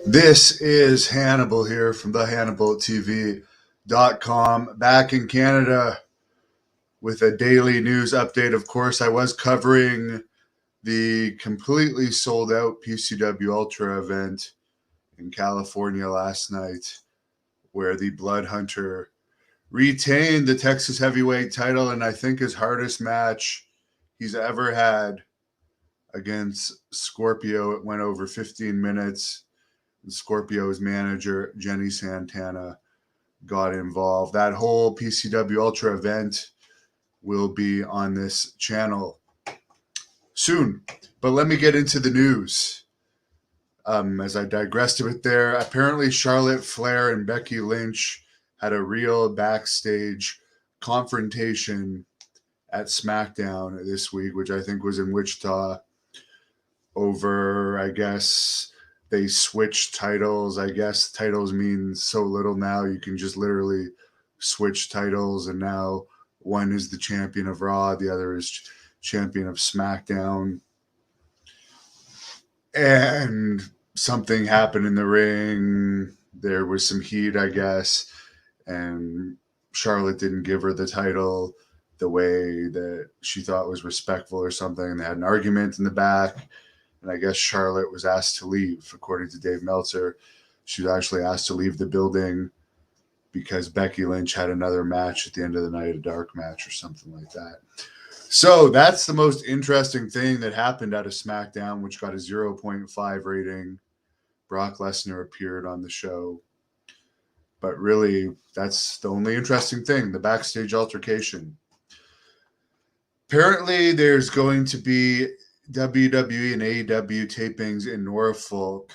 This is Hannibal here from the HannibalTV.com, back in Canada with a daily news update. Of course, I was covering the completely sold out PCW Ultra event in California last night, where the Blood Hunter retained the Texas heavyweight title, and I think his hardest match he's ever had against Scorpio. It went over 15 minutes. Scorpio's manager, Jenny Santana, got involved. That whole PCW Ultra event will be on this channel soon. But let me get into the news. As I digressed a bit there, apparently Charlotte Flair and Becky Lynch had a real backstage confrontation at SmackDown this week, which I think was in Wichita, over, I guess, they switched titles. I guess titles mean so little now. You can just literally switch titles, and now one is the champion of Raw, the other is champion of SmackDown. And something happened in the ring. There was some heat, I guess, and Charlotte didn't give her the title the way that she thought was respectful or something. They had an argument in the back. And I guess Charlotte was asked to leave, according to Dave Meltzer. She was actually asked to leave the building because Becky Lynch had another match at the end of the night, a dark match or something like that. So that's the most interesting thing that happened out of SmackDown, which got a 0.5 rating. Brock Lesnar appeared on the show. But really, that's the only interesting thing, the backstage altercation. Apparently, there's going to be WWE and AEW tapings in Norfolk,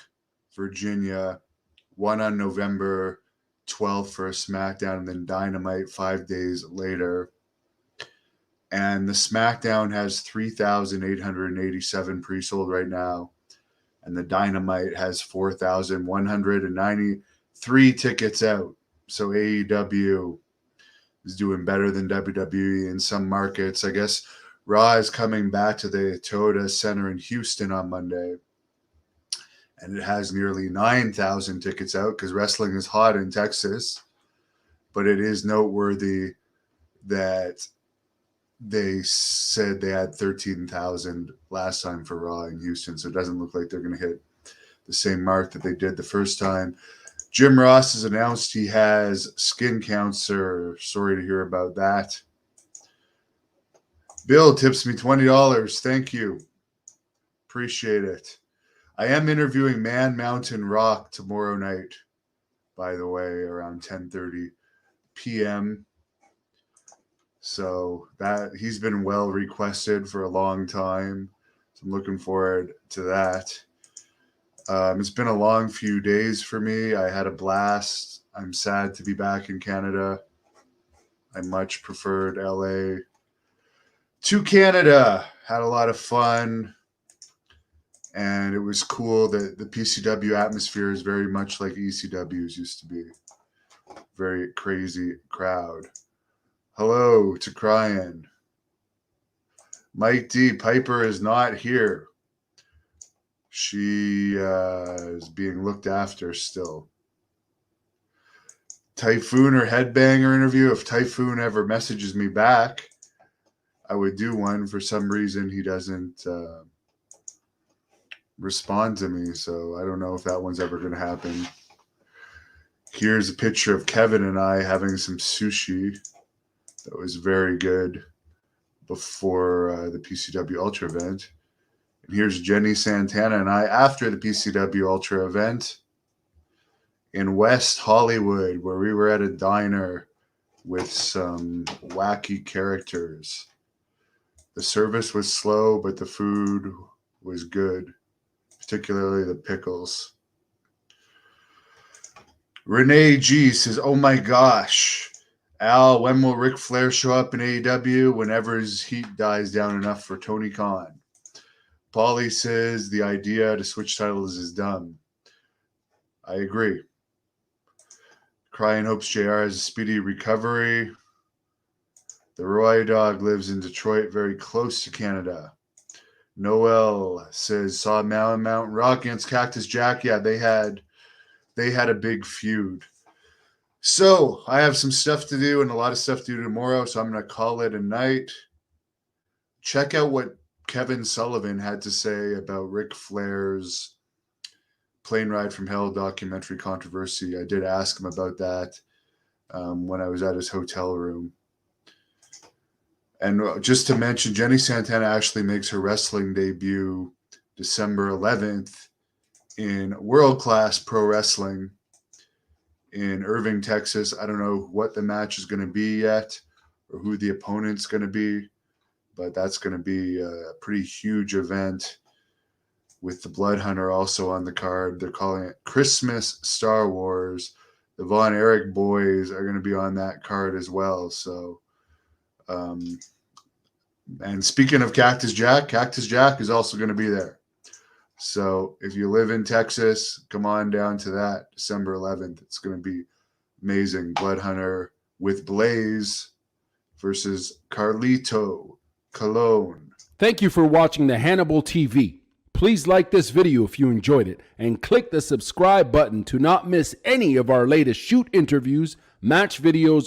Virginia, one on November 12th for a SmackDown, and then Dynamite 5 days later. And the SmackDown has 3,887 pre-sold right now, and the Dynamite has 4,193 tickets out. So AEW is doing better than WWE in some markets. I guess Raw is coming back to the Toyota Center in Houston on Monday, and it has nearly 9,000 tickets out because wrestling is hot in Texas. But it is noteworthy that they said they had 13,000 last time for Raw in Houston, so it doesn't look like they're going to hit the same mark that they did the first time. Jim Ross has announced he has skin cancer. Sorry to hear about that. Bill tips me $20. Thank you. Appreciate it. I am interviewing Man Mountain Rock tomorrow night, by the way, around 10:30 p.m. So that he's been well requested for a long time. So I'm looking forward to that. It's been a long few days for me. I had a blast. I'm sad to be back in Canada. I much preferred LA to Canada. Had a lot of fun, and it was cool that the PCW atmosphere is very much like ECW's used to be. Very crazy crowd. Hello to Cryan. Mike D. Piper is not here. She is being looked after still. Typhoon or Headbanger interview. If Typhoon ever messages me back, I would do one. For some reason, he doesn't respond to me, so I don't know if that one's ever going to happen. Here's a picture of Kevin and I having some sushi that was very good before the PCW Ultra event. And here's Jenny Santana and I after the PCW Ultra event in West Hollywood, where we were at a diner with some wacky characters. The service was slow, but the food was good, particularly the pickles. Renee G says, oh my gosh, Al, when will Ric Flair show up in AEW? Whenever his heat dies down enough for Tony Khan. Paulie says the idea to switch titles is dumb. I agree. Cryan hopes JR has a speedy recovery. The Roy Dog lives in Detroit, very close to Canada. Noel says, saw Mountain Rock against Cactus Jack. Yeah, they had they had a big feud. So I have some stuff to do and a lot of stuff to do tomorrow, so I'm going to call it a night. Check out what Kevin Sullivan had to say about Ric Flair's Plane Ride from Hell documentary controversy. I did ask him about that when I was at his hotel room. And just to mention, Jenny Santana actually makes her wrestling debut December 11th in World Class Pro Wrestling in Irving, Texas. I don't know what the match is going to be yet or who the opponent's going to be, but that's going to be a pretty huge event with the Blood Hunter also on the card. They're calling it Christmas Star Wars. The Von Erich boys are going to be on that card as well. So, and speaking of Cactus Jack is also going to be there. So if you live in Texas, come on down to that December 11th. It's going to be amazing. Blood Hunter with Blaze versus Carlito Colon. Thank you for watching the Hannibal TV. Please like this video if you enjoyed it and click the subscribe button to not miss any of our latest shoot interviews, match videos,